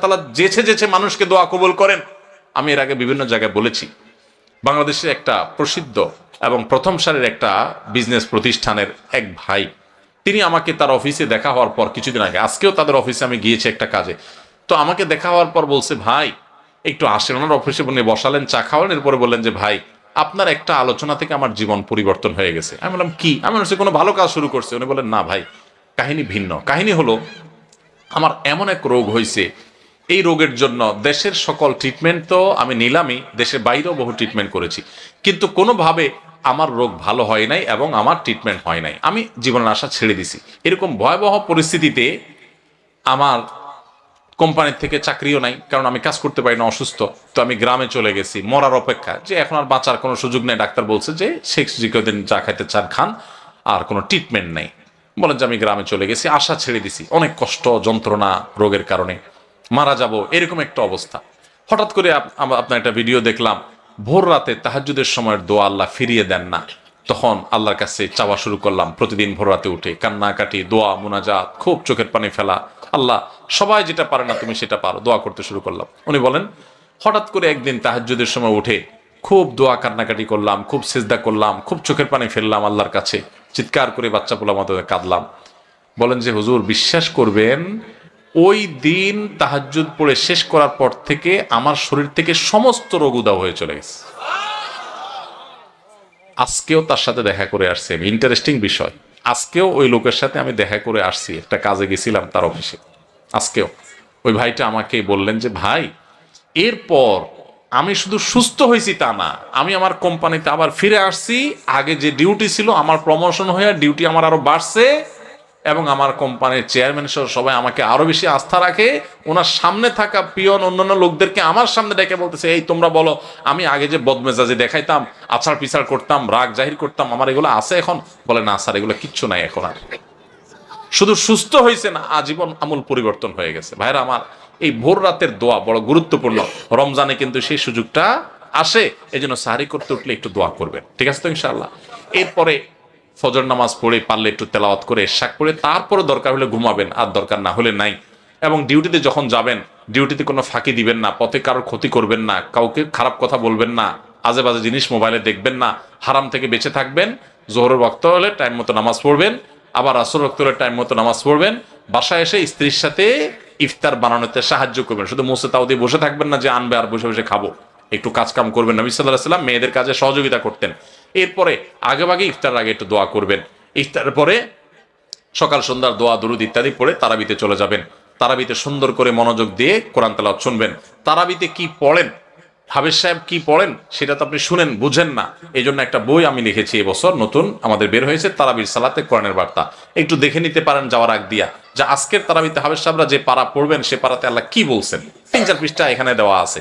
তাআলা যেছে যেছে মানুষকে দোয়া কবুল করেন। আমি এর আগে বিভিন্ন জায়গায় বলেছি, বাংলাদেশের একটা প্রসিদ্ধ এবং প্রথম সারির একটা বিজনেস প্রতিষ্ঠানের এক ভাই, তিনি আমাকে তার অফিসে দেখা হওয়ার পর কিছুদিন আগে, আজকেও তাদের অফিসে আমি গিয়েছি একটা কাজে, তো আমাকে দেখা হওয়ার পর বলছে, ভাই একটু আসেন। ওনার অফিসে বসালেন, চা খাওয়ালেন, এরপরে বললেন যে ভাই আপনার একটা আলোচনা থেকে আমার জীবন পরিবর্তন হয়ে গেছে। আমি বললাম কি? আমি বলছি কোনো ভালো কাজ শুরু করছে? উনি বলেন না ভাই, কাহিনী ভিন্ন। কাহিনী হলো, আমার এমন এক রোগ হয়েছে, এই রোগের জন্য দেশের সকল ট্রিটমেন্ট তো আমি নিলামই, দেশের বাইরেও বহু ট্রিটমেন্ট করেছি, কিন্তু কোনোভাবে আমার রোগ ভালো হয় নাই এবং আমার ট্রিটমেন্ট হয় নাই। আমি জীবনের আশা ছেড়ে দিছি। এরকম ভয়াবহ পরিস্থিতিতে আমার কোম্পানির থেকে চাকরিও নাই, কারণ আমি কাজ করতে পারি না, অসুস্থ। তো আমি গ্রামে চলে গেছি মরার অপেক্ষা, যে এখন আর বাঁচার কোনো সুযোগ নেই। ডাক্তার বলছে যে শেখ দিন যা খাইতে চান খান, আর কোনো ট্রিটমেন্ট নেই। বলেন যে আমি গ্রামে চলে গেছি, আশা ছেড়ে দিছি, অনেক কষ্ট যন্ত্রণা রোগের কারণে, মারা যাব এরকম একটা অবস্থা। হঠাৎ করে আপনার একটা ভিডিও দেখলাম, ভোর রাতে তাহাজ্জুদের সময়ের দোয়া আল্লাহ ফিরিয়ে দেন না। তখন আল্লাহর কাছে চাওয়া শুরু করলাম, প্রতিদিন ভোর রাতে উঠে কান্নাকাটি, দোয়া, মুনাজাত, খুব চোখের পানি ফেলা। আল্লাহ সবাই যেটা পারে না তুমি সেটা পারো, দোয়া করতে শুরু করলাম। উনি বলেন হঠাৎ করে একদিন তাহাজ্জুদের সময় উঠে খুব দোয়া কান্নাকাটি করলাম, খুব সিজদা করলাম, খুব চোখের পানি ফেললাম আল্লাহর কাছে, চিৎকার করে বাচ্চা পোলার মতো কাঁদলাম। বলেন যে হুজুর বিশ্বাস করবেন, ওই দিন তাহাজ্জুদ পড়ে শেষ করার পর থেকে আমার শরীর থেকে সমস্ত রোগ উধাও হয়ে চলে গেছে। আজকেও তার সাথে দেখা করে আসছি আমি, ইন্টারেস্টিং বিষয়, আজকেও ওই লোকের সাথে আমি দেখা করে আসছি, একটা কাজে গেছিলাম তার অফিসে। আজকেও ওই ভাইটা আমাকে বললেন যে ভাই, এরপর আমি শুধু সুস্থ হয়েছি তা না, আমি আমার কোম্পানিতে আবার ফিরে আসছি। আগে যে ডিউটি ছিল আমার প্রমোশন হয়ে ডিউটি আমার আরো বাড়ছে, এবং আমার কোম্পানির চেয়ারম্যান সহ সবাই আমাকে আরো বেশি আস্থা রাখে। ওনার সামনে থাকা পিয়ন অন্যান্য লোকদেরকে আমার সামনে ডেকে বলতেছে, এই তোমরা বলো, আমি আগে যে বদমেজাজি দেখাইতাম, আছাড় পিছাড় করতাম, রাগ জাহির করতাম, আমার এগুলো আছে এখন? বলে না স্যার, এগুলো কিচ্ছু নাই এখন আর। শুধু সুস্থ হয়েছে না, আজীবন আমূল পরিবর্তন হয়ে গেছে। ভাইরা আমার, এই ভোর রাতের দোয়া বড় গুরুত্বপূর্ণ। রমজানে কিন্তু সেই সুযোগটা আসে, এই জন্য সাহারি করতে উঠলে একটু দোয়া করবেন, ঠিক আছে তো ইনশাআল্লাহ। এরপরে ফজর নামাজ পড়ে পারলে একটু তেলাওয়াত করে শাক করে তারপরে দরকার হলে ঘুমাবেন, আর দরকার না হলে নাই। এবং ডিউটিতে যখন যাবেন, ডিউটিতে কোনো ফাঁকি দিবেন না, পথে কারোর ক্ষতি করবেন না, কাউকে খারাপ কথা বলবেন না, আজে বাজে জিনিস মোবাইলে দেখবেন না, হারাম থেকে বেঁচে থাকবেন। জোহরের ওয়াক্ত হলে টাইম মতো নামাজ পড়বেন, আবার আসর ওয়াক্ত হলে টাইম মতো নামাজ পড়বেন। বাসায় এসে স্ত্রীর সাথে ইফতার বানানোতে সাহায্য করবেন, শুধু মোসে তাও দিয়ে বসে থাকবেন না যে আনবে আর বসে বসে খাবো, একটু কাজ কাম করবেন। নবী সাল্লাল্লাহু আলাইহি ওয়াসাল্লাম মেয়েদের কাজে সহযোগিতা করতেন। এরপরে আগেভাগে ইফতারের আগে একটু দোয়া করবেন। ইফতারের পরে সকাল সন্ধ্যার দোয়া দুরুদ ইত্যাদি পড়ে তারাবিতে চলে যাবেন। তারাবিতে সুন্দর করে মনোযোগ দিয়ে কোরআন তেলাওয়াত শুনবেন। তারাবিতে কি পড়েন, হাফেজ সাহেব কি পড়েন, সেটা তো আপনি শুনেন, বুঝেন না। এই জন্য একটা বই আমি লিখেছি এবছর, নতুন আমাদের বের হয়েছে, তারাবির সালাতে কোরআনের বার্তা। একটু দেখে নিতে পারেন যাওয়ার আগ দিয়া, যে আজকের তারাবিতে হাফেজ সাহেবরা যে পারা পড়বেন সে পারাতে আল্লাহ কি বলছেন। 3-4 পৃষ্ঠা এখানে দেওয়া আছে,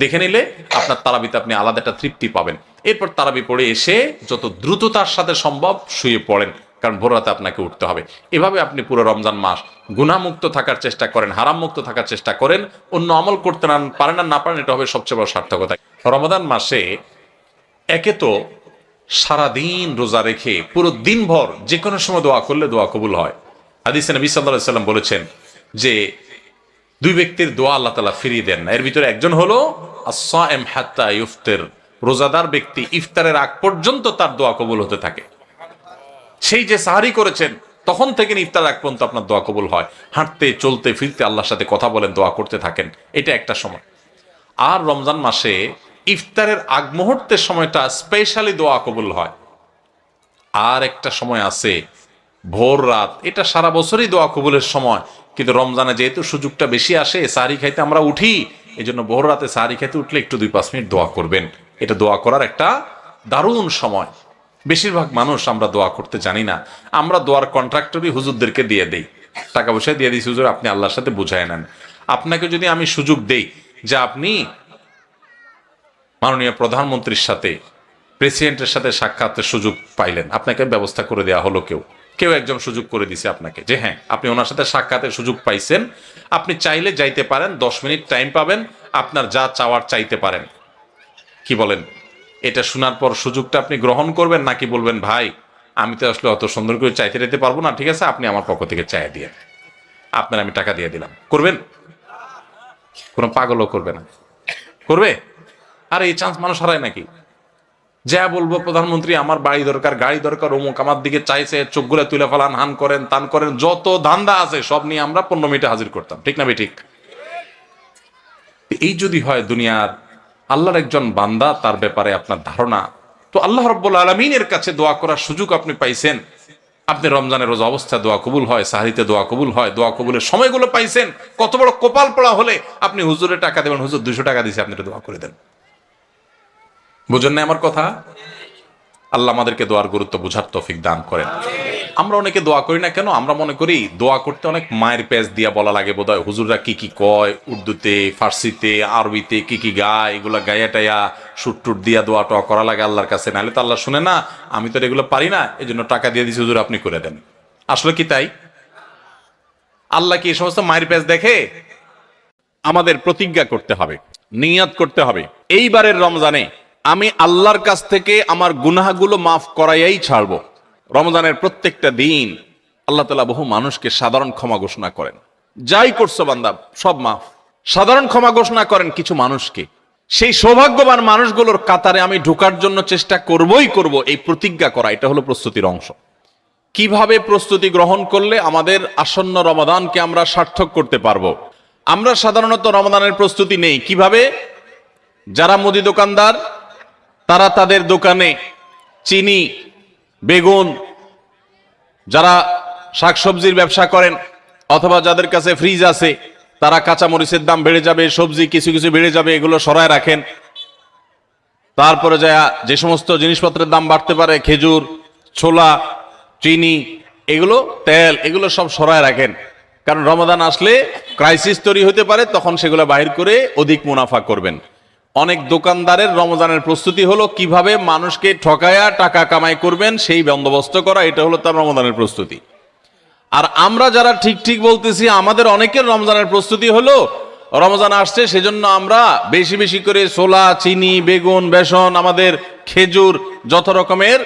দেখে নিলে আপনার তারাবিতে আপনি আলাদা একটা তৃপ্তি পাবেন। এরপর তারাবি পড়ে এসে যত দ্রুততার সাথে সম্ভব শুয়ে পড়েন, কারণ ভোর রাতে আপনাকে উঠতে হবে। এভাবে আপনি পুরো রমজান মাস গুনাহমুক্ত থাকার চেষ্টা করেন, হারাম মুক্ত থাকার চেষ্টা করেন। অন্য আমল করতে পারেন না পারেন, এটা হবে সবচেয়ে বড় সার্থকতা। রমাদান মাসে একে তো সারাদিন রোজা রেখে পুরো দিনভর যে কোনো সময় দোয়া করলে দোয়া কবুল হয়। হাদিসে নবী সাল্লাল্লাহু আলাইহি ওয়াসাল্লাম বলেছেন যে দুই ব্যক্তির দোয়া আল্লাহ তাআলা ফিরিয়ে দেন না। এর ভিতরে একজন হলো আস-সাইম হাত্তা ইফতির, রোজাদার ব্যক্তি ইফতারের আগ পর্যন্ত তার দোয়া কবুল হতে থাকে। সেই যে সাহারি করেছেন তখন থেকে ইফতার আগ পর্যন্ত আপনার দোয়া কবুল হয়। হাঁটতে চলতে ফিরতে আল্লাহর সাথে কথা বলেন, দোয়া করতে থাকেন, এটা একটা সময়। আর রমজান মাসে ইফতারের আগ মুহূর্তের সময়টা স্পেশালি দোয়া কবুল হয়। আর একটা সময় আছে ভোর রাত, এটা সারা বছরই দোয়া কবুলের সময়, কিন্তু রমজানে যেহেতু সুযোগটা বেশি আসে, সাহারি খাইতে আমরা উঠি, এই জন্য ভোর রাতে সাহারি খাইতে উঠলে একটু 2-5 মিনিট দোয়া করবেন। এটা দোয়া করার একটা দারুণ সময়। বেশিরভাগ মানুষ আমরা দোয়া করতে জানি না, আমরা দোয়ার কন্ট্রাক্টরই হুজুরদেরকে দিয়ে দেই, টাকা পয়সা দিয়ে দিই, হুজুর আপনি আল্লাহর সাথে বুঝায় নেন। আপনাকে যদি আমি সুযোগ দেই যে আপনি মাননীয় প্রধানমন্ত্রীর সাথে, প্রেসিডেন্টের সাথে সাক্ষাতের সুযোগ পাইলেন, আপনাকে ব্যবস্থা করে দেওয়া হলো, কেউ একজন সুযোগ করে দিছে আপনাকে, যে হ্যাঁ আপনি ওনার সাথে সাক্ষাতের সুযোগ পাইছেন, আপনি চাইলে যাইতে পারেন, 10 মিনিট টাইম পাবেন, আপনার যা চাওয়ার চাইতে পারেন। কি বলেন? এটা শোনার পর সুযোগটা আপনি গ্রহণ করবেন, নাকি বলবেন ভাই আমি তো আসলে অত সুন্দর করে চাইতে যেতে পারবো না, ঠিক আছে আপনি আমার পক্ষ থেকে চাইয়া দিয়ে, আপনার আমি টাকা দিয়ে দিলাম, করবেন? কোনো পাগলও করবে না। করবে? আর এই চান্স মানুষ হারায় নাকি? যা বলবো প্রধানমন্ত্রী আমার বাড়ি দরকার, গাড়ি দরকার, অমুক আমার দিকে চাইছে, চোখগুলো তুলে ফেলান, হান করেন, তান করেন, যত ধান্দা আছে সব নিয়ে আমরা 15 মিনিটে হাজির করতাম। ঠিক না ঠিক? এই যদি হয় দুনিয়ার আল্লাহর একজন বান্দা, তার ব্যাপারে আপনার ধারণা, তো আল্লাহ রাব্বুল আলামিনের কাছে দোয়া করার সুযোগ আপনি পাইছেন। আপনি রমজানের রোজা অবস্থায় দোয়া কবুল হয়, সাহরিতে দোয়া কবুল হয়, দোয়া কবুলের সময়গুলো পাইছেন। কত বড় কপাল পড়া হলে আপনি হুজুরের টাকা দেবেন, হুজুর 200 টাকা দিয়েছে, আপনি দোয়া করে দেন। বুঝেন না আমার কথা? আল্লাহ আমাদেরকে দোয়ার গুরুত্ব বুঝার তৌফিক দান করেন। আমরা অনেকে দোয়া করি না কেন? আমরা মনে করি দোয়া করতে অনেক মায়ের পেজ দিয়া বলা লাগে বোধহয়, হুজুররা কি কি কয়, উর্দুতে, ফার্সিতে, আরবিতে কি কি গায়, এগুলা গায়া টায়া সুট টুট দিয়া দোয়া টোয়া করা লাগে আল্লাহর কাছে, নাহলে তো আল্লাহ শুনে না। আমি তো এগুলো পারি না, এই জন্য টাকা দিয়ে দিচ্ছি, হুজুর আপনি করে দেন। আসলে কি তাই? আল্লাহ কি এই সমস্ত মায়ের পেজ দেখে? আমাদের প্রতিজ্ঞা করতে হবে, নিয়াত করতে হবে, এইবারের রমজানে আমি আল্লাহর কাছ থেকে আমার গুনাহগুলো মাফ করাইয়াই ছাড়বো। রমজানের প্রত্যেকটা দিন আল্লাহ তাআলা বহু মানুষকে সাধারণ ক্ষমা ঘোষণা করেন, যাই করছো বান্দা সব মাফ। সাধারণ ক্ষমা ঘোষণা করেন কিছু মানুষকে। সেই সৌভাগ্যবান মানুষগুলোর কাতারে আমি ঢোকার জন্য চেষ্টা করবই করব, এই প্রতিজ্ঞা করা, এটা হলো প্রস্তুতির অংশ। কিভাবে প্রস্তুতি গ্রহণ করলে আমাদের আসন্ন রমাদানকে আমরা সার্থক করতে পারবো? আমরা সাধারণত রমাদানের প্রস্তুতি নেই কিভাবে? যারা মুদি দোকানদার তারা তাদের দোকানে চিনি, বেগুন, যারা শাকসবজির ব্যবসা করেন অথবা যাদের কাছে ফ্রিজ আছে, তারা কাঁচামরিচের দাম বেড়ে যাবে, সবজি কিছু কিছু বেড়ে যাবে, এগুলো সরায় রাখেন। তারপরে যে সমস্ত জিনিসপত্রের দাম বাড়তে পারে, খেজুর, ছোলা, চিনি, এগুলো, তেল, এগুলো সব সরায় রাখেন। কারণ রমাদান আসলে ক্রাইসিস তৈরি হতে পারে, তখন সেগুলো বাহির করে অধিক মুনাফা করবেন। অনেক দোকানদারের রমজানের প্রস্তুতি হলো কিভাবে মানুষকে ঠকায়া টাকা কামাই করবেন সেই বন্দোবস্ত করা, এটা হলো তার রমজানের প্রস্তুতি। আর আমরা যারা ঠিক ঠিক বলতেছি, আমাদের অনেকের রমজানের প্রস্তুতি হলো রমজান আসছে সেজন্য আমরা বেশি বেশি করে ছোলা, চিনি, বেগুন, বেসন, আমাদের খেজুর, যত রকমের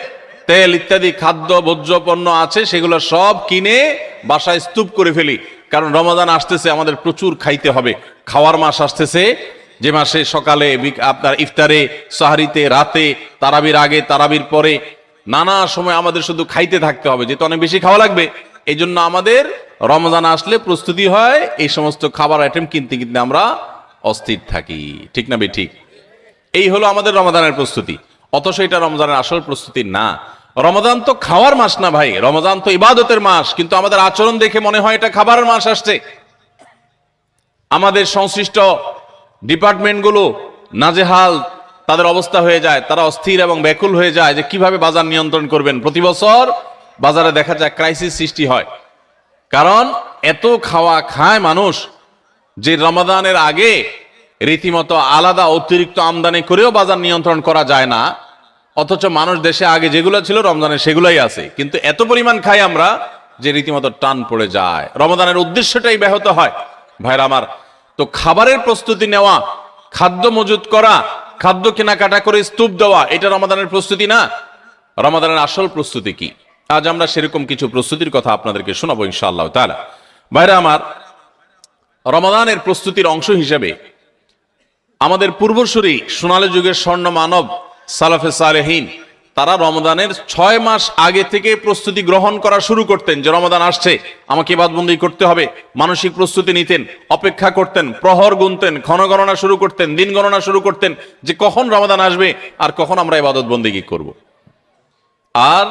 তেল ইত্যাদি খাদ্য ভোজ্য পণ্য আছে সেগুলো সব কিনে বাসায় স্তূপ করে ফেলি। কারণ রমজান আসতেছে, আমাদের প্রচুর খাইতে হবে। খাওয়ার মাস আসতেছে, যে মাসে সকালে, আপনার ইফতারে, সাহরিতে, রাতে, তারাবির আগে, তারাবির পরে, নানা সময় আমাদের শুধু খাইতে থাকতে হবে, যেহেতু অনেক বেশি খাওয়া লাগবে। এই জন্য আমাদের রমজান আসলে প্রস্তুতি হয়, এই সমস্ত খাবার আইটেম কিনতে কিনতে আমরা অস্থির থাকি। ঠিক না ঠিক? এই হলো আমাদের রমজানের প্রস্তুতি। অথচ এটা রমজানের আসল প্রস্তুতি না। রমজান তো খাওয়ার মাস না ভাই, রমজান তো ইবাদতের মাস। কিন্তু আমাদের আচরণ দেখে মনে হয় এটা খাবারের মাস আসছে। আমাদের সংশ্লিষ্ট ডিপার্টমেন্টগুলো নাজেহাল তাদের অবস্থা হয়ে যায়, তারা অস্থির এবং ব্যাকুল হয়ে যায় যে কিভাবে বাজার নিয়ন্ত্রণ করবেন। প্রতি বছর বাজারে দেখা যায় ক্রাইসিস সৃষ্টি হয়, কারণ এত খাওয়া খায় মানুষ যে রমাদানের আগে রীতিমতো আলাদা অতিরিক্ত আমদানি করেও বাজার নিয়ন্ত্রণ করা যায় না। অথচ মানুষ দেশে আগে যেগুলো ছিল রমজানের সেগুলাই আছে, কিন্তু এত পরিমাণ খাই আমরা যে রীতিমতো টান পড়ে যায়, রমাদানের উদ্দেশ্যটাই ব্যাহত হয়। ভাইরা আমার, তো খাবারের প্রস্তুতি নেওয়া, খাদ্য মজুত করা, খাদ্য কেনাকাটা করে স্তূপ দেওয়া, এটা রমাদানের প্রস্তুতি না। রমাদানের আসল প্রস্তুতি কি? আজ আমরা সেরকম কিছু প্রস্তুতির কথা আপনাদেরকে শোনাবো ইনশাআল্লাহ তাআলা। ভাইরা আমার, রমাদানের প্রস্তুতির অংশ হিসেবে আমাদের পূর্বসূরি সোনালী যুগের স্বর্ণ মানব সালাফে সালেহীন, তারা রমাদানের 6 মাস আগে থেকে প্রস্তুতি গ্রহণ করা শুরু করতেন যে রমাদান আসছে, আমাকে ইবাদতবন্দি করতে হবে। মানসিক প্রস্তুতি নিতেন, অপেক্ষা করতেন, প্রহর গুনতেন, ক্ষণ গণনা শুরু করতেন, দিন গণনা শুরু করতেন যে কখন রমাদান আসবে আর কখন আমরা ইবাদতবন্দি করব। আর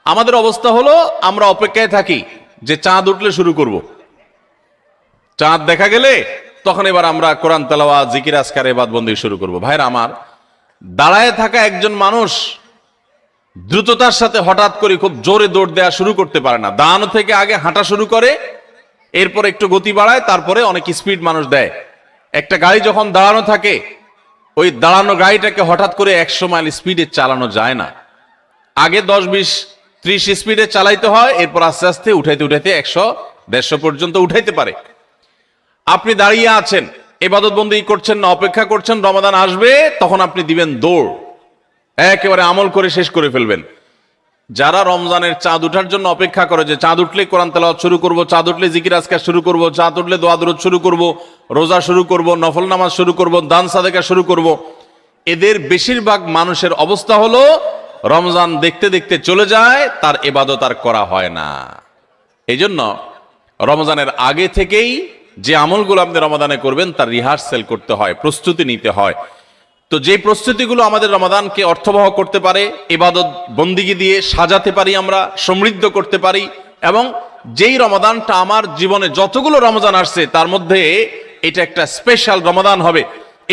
আমাদের অবস্থা হলো আমরা অপেক্ষায় থাকি যে চাঁদ উঠলে শুরু করব। চাঁদ দেখা গেলে তখন এবার আমরা কোরআন তেলাওয়াত, জিকির আজকার, ইবাদতবন্দি শুরু করব। ভাইরা আমার, দাঁড়ায় থাকা একজন মানুষ দ্রুততার সাথে হঠাৎ করে খুব জোরে দৌড় দেওয়া শুরু করতে পারে না। দাঁড়ানো থেকে আগে হাঁটা শুরু করে, এরপর একটু গতি বাড়ায়, তারপরে অনেক স্পিড মানুষ দেয়। একটা গাড়ি যখন দাঁড়ানো থাকে, ওই দাঁড়ানো গাড়িটাকে হঠাৎ করে 100 মাইল স্পিডে চালানো যায় না। আগে 10, 20, 30 স্পিডে চালাইতে হয়, এরপর আস্তে আস্তে উঠাইতে উঠাইতে 100, 150 পর্যন্ত উঠাইতে পারে। আপনি দাঁড়িয়ে আছেন, ইবাদতবন্দি করছেন না, অপেক্ষা করছেন রমাদান আসবে, তখন আপনি দিবেন দৌড়, একেবারে আমল করে শেষ করে ফেলবেন। যারা রমজানের চাঁদ উঠার জন্য অপেক্ষা করে যে চাঁদ উঠলে কোরআন তেলাওয়াত শুরু করব, চাঁদ উঠলে জিকির আজকার শুরু করব, চাঁদ উঠলে দোয়া দরুদ শুরু করব, রোজা শুরু করব, নফল নামাজ শুরু করব, দান সাদেকা শুরু করব, এদের বেশিরভাগ মানুষের অবস্থা হলো রমজান দেখতে দেখতে চলে যায়, তার ইবাদত আর করা হয় না। এই জন্য রমজানের আগে থেকেই যে আমলগুলো আপনি রমাদানে করবেন তার রিহার্সেল করতে হয়, প্রস্তুতি নিতে হয়। তো যে প্রস্তুতিগুলো আমাদের রমাদানকে অর্থবহ করতে পারে, ইবাদত বন্দিগি দিয়ে সাজাতে পারি, আমরা সমৃদ্ধ করতে পারি, এবং যেই রমাদানটা আমার জীবনে যতগুলো রমজান আসছে তার মধ্যে এটা একটা স্পেশাল রমাদান হবে,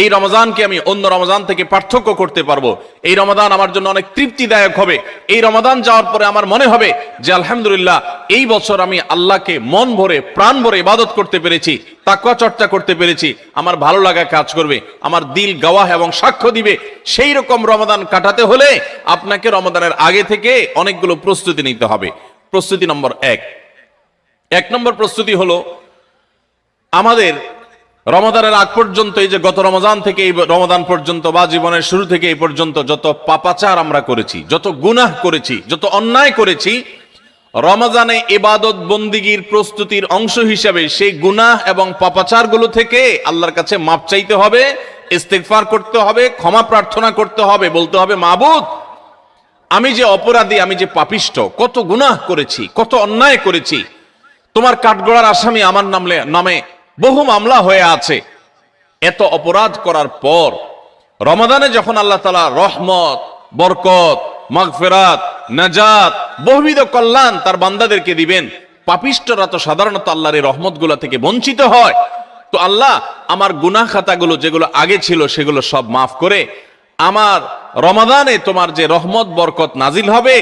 এই রমজানকে আমি অন্য রমজান থেকে পার্থক্য করতে পারবো, এই রমাদান আমার জন্য অনেক তৃপ্তিদায়ক হবে, এই রমাদান যাওয়ার পরে আমার মনে হবে যে আলহামদুলিল্লাহ এই বছর আমি আল্লাহকে মন ভরে প্রাণ ভরে ইবাদত করতে পেরেছি, তাকওয়া চর্চা করতে পেরেছি, আমার ভালো লাগা কাজ করবে, আমার দিল গাওয়াহ এবং সাক্ষ্য দিবে। সেই রকম রমাদান কাটাতে হলে আপনাকে রমাদানের আগে থেকে অনেকগুলো প্রস্তুতি নিতে হবে। প্রস্তুতি নম্বর এক নম্বর প্রস্তুতি হলো আমাদের রমাদানের আগ পর্যন্ত, এই যে গত রমজান থেকে এই রমাদান পর্যন্ত বা জীবনের শুরু থেকে এই পর্যন্ত যত পাপাচার আমরা করেছি, যত গুনাহ করেছি, যত অন্যায় করেছি, রমজানে ইবাদত বন্দিগির প্রস্তুতির অংশ হিসাবে সেই গুনাহ এবং পাপাচারগুলো থেকে আল্লাহর কাছে মাপ চাইতে হবে, ইস্তেগফার করতে হবে, ক্ষমা প্রার্থনা করতে হবে, বলতে হবে মাবুদ আমি যে অপরাধী, আমি যে পাপিষ্ঠ, কত গুনাহ করেছি, কত অন্যায় করেছি, তোমার কাঠগড়ার আসামি আমার নামে বহু মামলা হয়ে আছে। এত অপরাধ করার পর রমাদানে যখন আল্লাহ তাআলা রহমত, বরকত, মাগফিরাত, নাজাত, বহুবিধ কল্যাণ তার বান্দাদেরকে দিবেন, পাপিষ্ঠরা তো সাধারণত আল্লাহর এই রহমতগুলো থেকে বঞ্চিত হয়। তো আল্লাহ আমার গুনাহ খাতাগুলো যেগুলো আগে ছিল সেগুলো সব মাফ করে আমার রমাদানে তোমার যে রহমত বরকত নাজিল হবে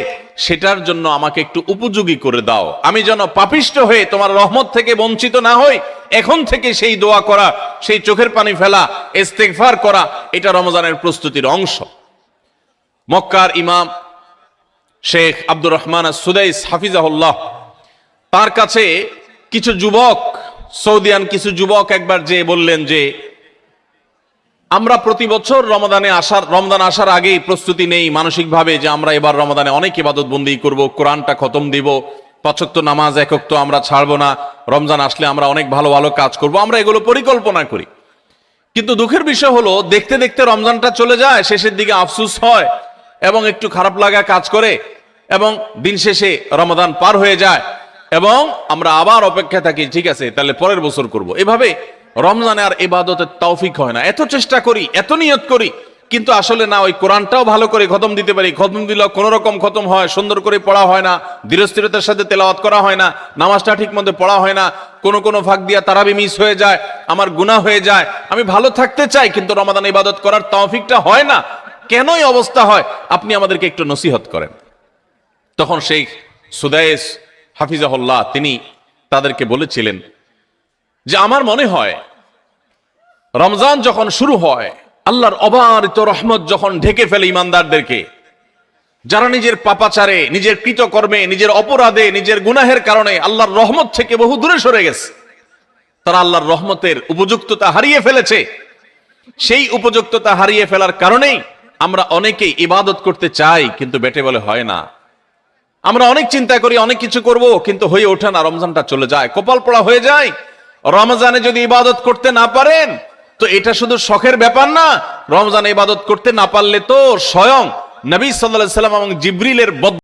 সেটার জন্য আমাকে একটু উপযোগী করে দাও, আমি যেন পাপিষ্ঠ হয়ে তোমার রহমত থেকে বঞ্চিত না হই। এখন থেকে সেই দোয়া করা, সেই চোখের পানি ফেলা, ইস্তেগফার করা, এটা রমজানের প্রস্তুতির অংশ। মক্কার ইমাম শেখ আব্দুর রহমান আস-সুদাইস হাফিজাহুল্লাহ, তার কাছে কিছু যুবক, সৌদিয়ান কিছু যুবক একবার যে বললেন যে আমরা প্রতি বছর রমজান আসার আগেই প্রস্তুতি নেই মানসিকভাবে যে আমরা এবার রমাদানে অনেক ইবাদত বন্দি করব, কোরআনটা খতম দিব, ৫ ওয়াক্ত নামাজ ১ ওয়াক্ত আমরা ছাড়বো না, রমজান আসলে আমরা অনেক ভালো ভালো কাজ করব, আমরা এগুলো পরিকল্পনা করি। কিন্তু দুঃখের বিষয় হলো দেখতে দেখতে রমজানটা চলে যায়, শেষের দিকে আফসোস হয় এবং একটু খারাপ লাগা কাজ করে, এবং দিন শেষে রমাদান পার হয়ে যায় এবং আমরা আবার অপেক্ষা থাকি, ঠিক আছে তাহলে পরের বছর করব। এভাবে রমজানে আর ইবাদতের তৌফিক হয় না। এত চেষ্টা করি, এত নিয়ত করি, কিন্তু আসলে না ওই কোরআনটাও ভালো করে খতম দিতে পারি, খতম দিলেও কোন রকম খতম হয়, সুন্দর করে পড়া হয় না, ধীরস্থিরতার সাথে তেলাওয়াত করা হয় না, নামাজটা ঠিক মতো পড়া হয় না, কোনো ভাগ দিয়া তারাবি মিস হয়ে যায়, আমার গুনাহ হয়ে যায়, আমি ভালো থাকতে চাই কিন্তু রমাদানে ইবাদত করার তৌফিকটা হয় না। কেনই অবস্থা হয় আপনি আমাদেরকে একটু নসিহত করেন। তখন শেখ সুদাইস হাফিজাহুল্লাহ তিনি তাদেরকে বলেছিলেন যে আমার মনে হয় রমজান যখন শুরু হয়, আল্লাহর অবারিত রহমত যখন ঢেকে ফেলে ইমানদারদেরকে, যারা নিজের পাপাচারে, নিজের কৃতকর্মে, নিজের অপরাধে, নিজের গুনাহের কারণে আল্লাহর রহমত থেকে বহু দূরে সরে গেছে, তারা আল্লাহর রহমতের উপযুক্ততা হারিয়ে ফেলেছে। সেই উপযুক্ততা হারিয়ে ফেলার কারণেই আমরা অনেকেই ইবাদত করতে চাই কিন্তু বেটে বলে হয় না। আমরা অনেক চিন্তা করি, অনেক কিছু করব, কিন্তু হয়ে ওঠে না, রমজানটা চলে যায়, কপাল পোড়া হয়ে যায়। রমজানে যদি ইবাদত করতে না পারেন তো এটা শুধু শখের ব্যাপার না, রমজানে ইবাদত করতে না পারলে তো স্বয়ং নবী সাল্লাল্লাহু আলাইহি ওয়াসাল্লাম এবং জিবরিলের